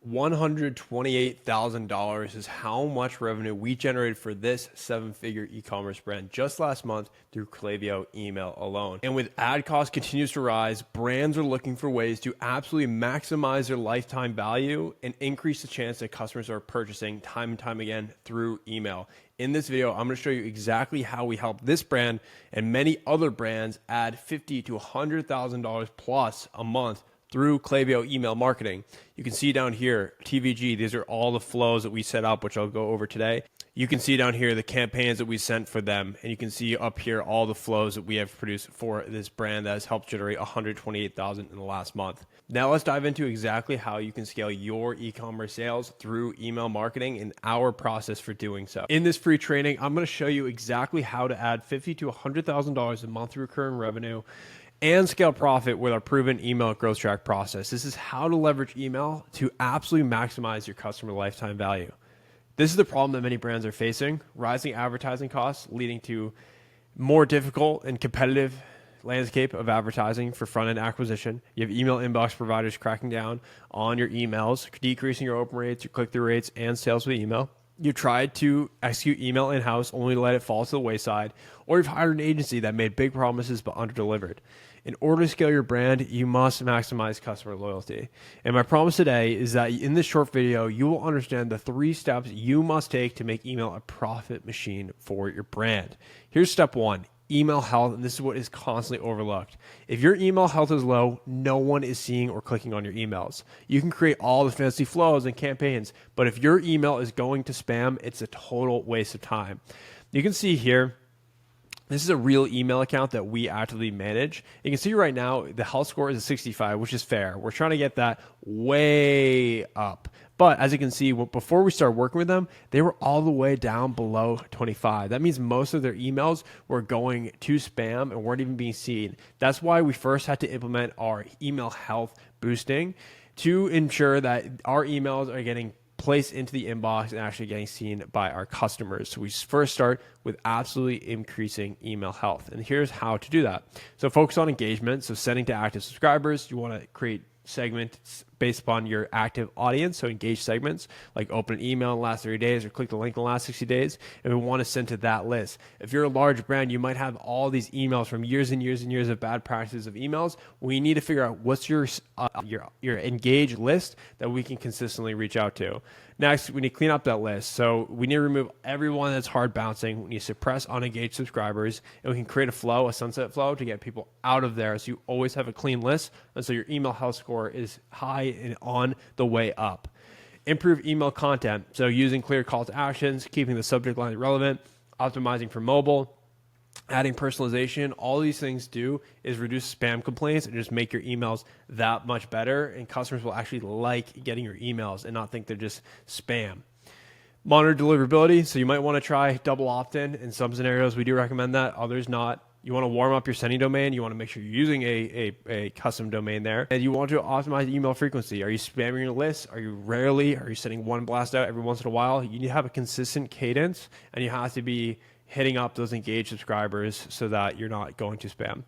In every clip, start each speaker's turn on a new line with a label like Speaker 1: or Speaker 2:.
Speaker 1: $128,000 is how much revenue we generated for this seven-figure e-commerce brand just last month through Klaviyo email alone. And with ad costs continues to rise, brands are looking for ways to absolutely maximize their lifetime value and increase the chance that customers are purchasing time and time again through email. In this video, I'm going to show you exactly how we help this brand and many other brands add $50,000 to $100,000 plus a month through Klaviyo email marketing. You can see down here, TVG, these are all the flows that we set up, which I'll go over today. You can see down here the campaigns that we sent for them, and you can see up here all the flows that we have produced for this brand that has helped generate $128,000 in the last month. Now let's dive into exactly how you can scale your e-commerce sales through email marketing and our process for doing so. In this free training, I'm going to show you exactly how to add $50,000 to $100,000 in monthly recurring revenue and scale profit with our proven email growth track process. This is how to leverage email to absolutely maximize your customer lifetime value. This is the problem that many brands are facing: rising advertising costs leading to more difficult and competitive landscape of advertising for front-end acquisition. You have email inbox providers cracking down on your emails, decreasing your open rates, your click-through rates, and sales with email. You tried to execute email in-house only to let it fall to the wayside, or you've hired an agency that made big promises but underdelivered. In order to scale your brand, you must maximize customer loyalty. And my promise today is that in this short video, you will understand the 3 steps you must take to make email a profit machine for your brand. Here's step 1. Email health, and this is what is constantly overlooked. If your email health is low, no one is seeing or clicking on your emails. You can create all the fancy flows and campaigns, but if your email is going to spam, it's a total waste of time. You can see here, this is a real email account that we actively manage. You can see right now the health score is a 65, which is fair. We're trying to get that way up. But as you can see, before we started working with them, they were all the way down below 25. That means most of their emails were going to spam and weren't even being seen. That's why we first had to implement our email health boosting to ensure that our emails are getting placed into the inbox and actually getting seen by our customers. So we first start with absolutely increasing email health. And here's how to do that. So focus on engagement. So sending to active subscribers, you want to create segments based upon your active audience. So engage segments like open an email in the last 30 days or click the link in the last 60 days. And we want to send to that list. If you're a large brand, you might have all these emails from years and years and years of bad practices of emails. We need to figure out what's your engaged list that we can consistently reach out to. Next, we need to clean up that list. So we need to remove everyone that's hard bouncing. We need to suppress unengaged subscribers, and we can create a flow, a sunset flow, to get people out of there. So you always have a clean list, and so your email health score is high and on the way up. Improve email content. So using clear call to actions, keeping the subject line relevant, optimizing for mobile, adding personalization. All these things do is reduce spam complaints and just make your emails that much better, and customers will actually like getting your emails and not think they're just spam. Monitor deliverability. So you might want to try double opt-in. In some scenarios, we do recommend that, others not. You want to warm up your sending domain. You want to make sure you're using a custom domain there. And you want to optimize email frequency. Are you spamming your list? Are you sending one blast out every once in a while? You need to have a consistent cadence, and you have to be hitting up those engaged subscribers so that you're not going to spam.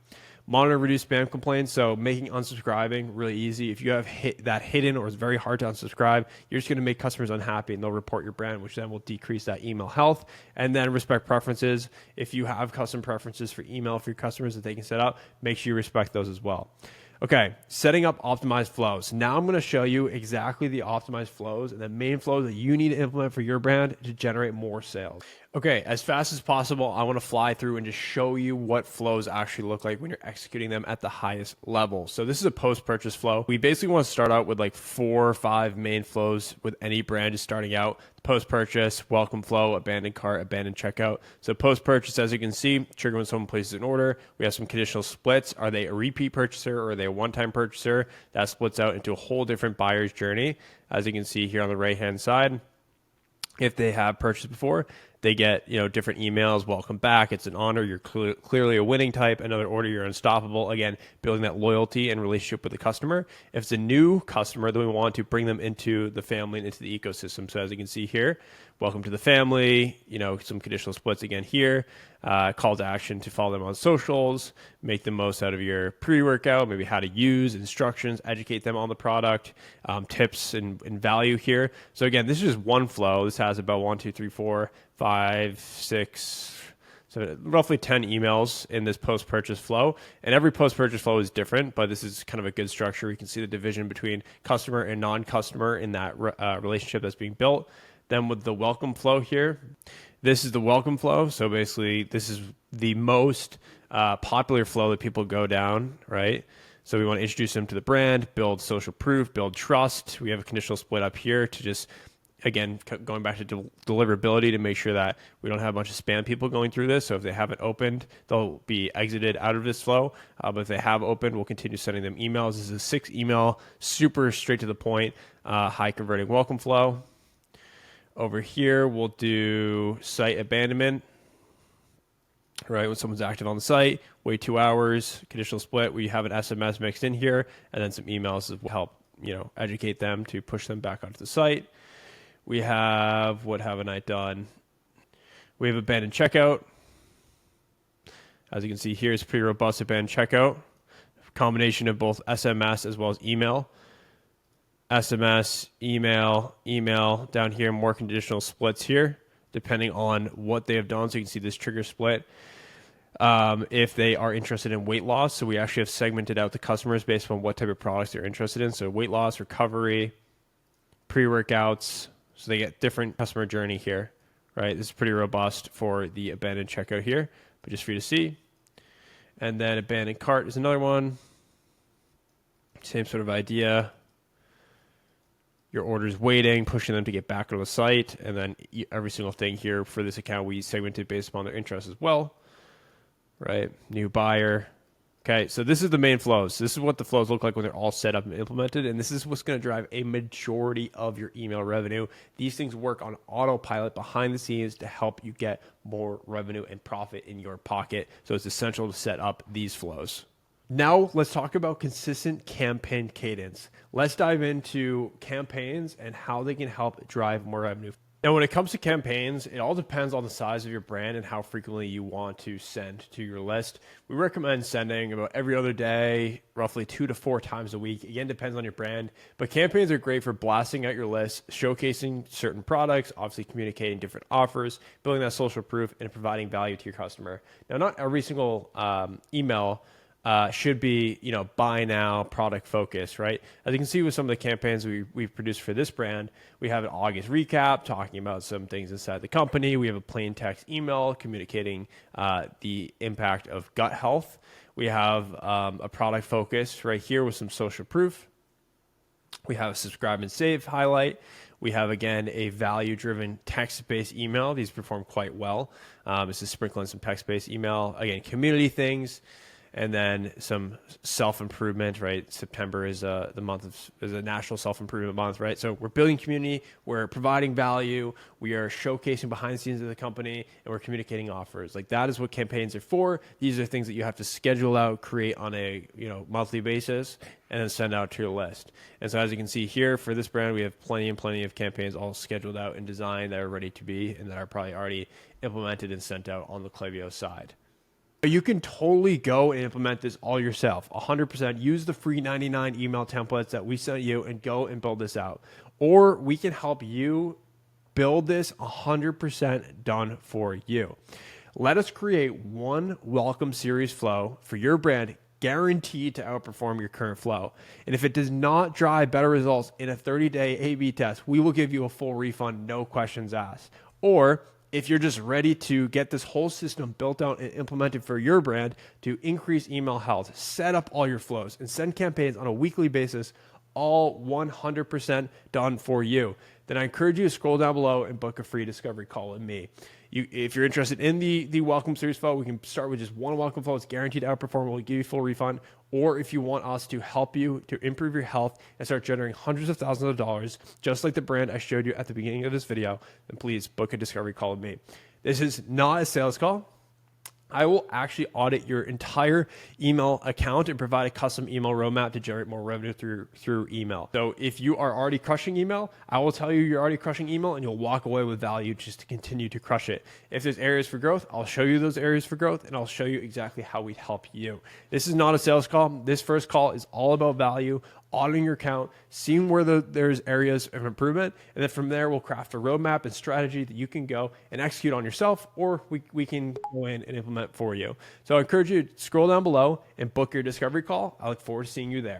Speaker 1: Monitor reduce spam complaints. So making unsubscribing really easy. If you have that hidden or it's very hard to unsubscribe, you're just going to make customers unhappy and they'll report your brand, which then will decrease that email health. And then respect preferences. If you have custom preferences for email for your customers that they can set up, make sure you respect those as well. Okay, setting up optimized flows. Now I'm going to show you exactly the optimized flows and the main flows that you need to implement for your brand to generate more sales. Okay, as fast as possible, I want to fly through and just show you what flows actually look like when you're executing them at the highest level. So this is a post-purchase flow. We basically want to start out with like 4 or 5 main flows with any brand just starting out. Post-purchase, welcome flow, abandoned cart, abandoned checkout. So post-purchase, as you can see, trigger when someone places an order. We have some conditional splits. Are they a repeat purchaser or are they a one-time purchaser? That splits out into a whole different buyer's journey. As you can see here on the right-hand side, if they have purchased before, they get different emails. Welcome back. It's an honor. You're clearly a winning type. Another order. You're unstoppable. Again, building that loyalty and relationship with the customer. If it's a new customer, then we want to bring them into the family and into the ecosystem. So as you can see here, welcome to the family. Some conditional splits again here. call to action to follow them on socials, make the most out of your pre-workout, maybe how to use, instructions, educate them on the product, tips and value here. So again, this is just one flow. This has about 1, 2, 3, 4, 5, 6, so roughly 10 emails in this post-purchase flow. And every post-purchase flow is different, but this is kind of a good structure. You can see the division between customer and non-customer in that relationship that's being built. Then with the welcome flow here, this is the welcome flow. So basically, this is the most popular flow that people go down, right? So we want to introduce them to the brand, build social proof, build trust. We have a conditional split up here to just, again, going back to deliverability to make sure that we don't have a bunch of spam people going through this. So if they haven't opened, they'll be exited out of this flow. But if they have opened, we'll continue sending them emails. This is a 6 email, super straight to the point, high converting welcome flow. Over here, we'll do site abandonment. Right, when someone's active on the site, wait 2 hours, conditional split. We have an SMS mixed in here, and then some emails that will help, educate them to push them back onto the site. We have, what haven't I done? We have abandoned checkout. As you can see here, it's pretty robust abandoned checkout. Combination of both SMS as well as email. SMS, email, down here, more conditional splits here, depending on what they have done. So you can see this trigger split. If they are interested in weight loss, so we actually have segmented out the customers based on what type of products they're interested in. So weight loss, recovery, pre-workouts. So they get different customer journey here, right? This is pretty robust for the abandoned checkout here, but just for you to see. And then abandoned cart is another one. Same sort of idea. Your order's waiting, pushing them to get back on the site. And then every single thing here for this account, we segmented based upon their interests as well, right? New buyer. Okay, so this is the main flows. This is what the flows look like when they're all set up and implemented, and this is what's going to drive a majority of your email revenue. These things work on autopilot behind the scenes to help you get more revenue and profit in your pocket. So it's essential to set up these flows. Now let's talk about consistent campaign cadence. Let's dive into campaigns and how they can help drive more revenue. Now, when it comes to campaigns, it all depends on the size of your brand and how frequently you want to send to your list. We recommend sending about every other day, roughly 2 to 4 times a week. Again, depends on your brand, but campaigns are great for blasting out your list, showcasing certain products, obviously communicating different offers, building that social proof, and providing value to your customer. Now, not every single email should be, buy now, product focus, right? As you can see with some of the campaigns we've produced for this brand, we have an August recap talking about some things inside the company. We have a plain text email communicating the impact of gut health. We have a product focus right here with some social proof. We have a subscribe and save highlight. We have, again, a value-driven text-based email. These perform quite well. This is sprinkling some text-based email. Again, community things. And then some self-improvement, right? September is a national self-improvement month, right? So we're building community, we're providing value, we are showcasing behind the scenes of the company, and we're communicating offers. Like, that is what campaigns are for. These are things that you have to schedule out, create on a monthly basis, and then send out to your list. And so as you can see here, for this brand, we have plenty of campaigns all scheduled out and designed that are ready to be and that are probably already implemented and sent out on the Klaviyo side. You can totally go and implement this all yourself, 100%. Use the free 99 email templates that we sent you and go and build this out. Or we can help you build this 100% done for you. Let us create one welcome series flow for your brand, guaranteed to outperform your current flow. And if it does not drive better results in a 30-day A/B test, we will give you a full refund, no questions asked. Or if you're just ready to get this whole system built out and implemented for your brand to increase email health, set up all your flows, and send campaigns on a weekly basis, all 100% done for you, then I encourage you to scroll down below and book a free discovery call with me. If you're interested in the welcome series flow, we can start with just one welcome flow. It's guaranteed to outperform. We'll give you a full refund. Or if you want us to help you to improve your health and start generating hundreds of thousands of dollars, just like the brand I showed you at the beginning of this video, then please book a discovery call with me. This is not a sales call. I will actually audit your entire email account and provide a custom email roadmap to generate more revenue through email. So if you are already crushing email, I will tell you you're already crushing email and you'll walk away with value just to continue to crush it. If there's areas for growth, I'll show you those areas for growth and I'll show you exactly how we help you. This is not a sales call. This first call is all about value, auditing your account, seeing where there's areas of improvement, and then from there we'll craft a roadmap and strategy that you can go and execute on yourself, or we can go in and implement for you. So I encourage you to scroll down below and book your discovery call. I look forward to seeing you there.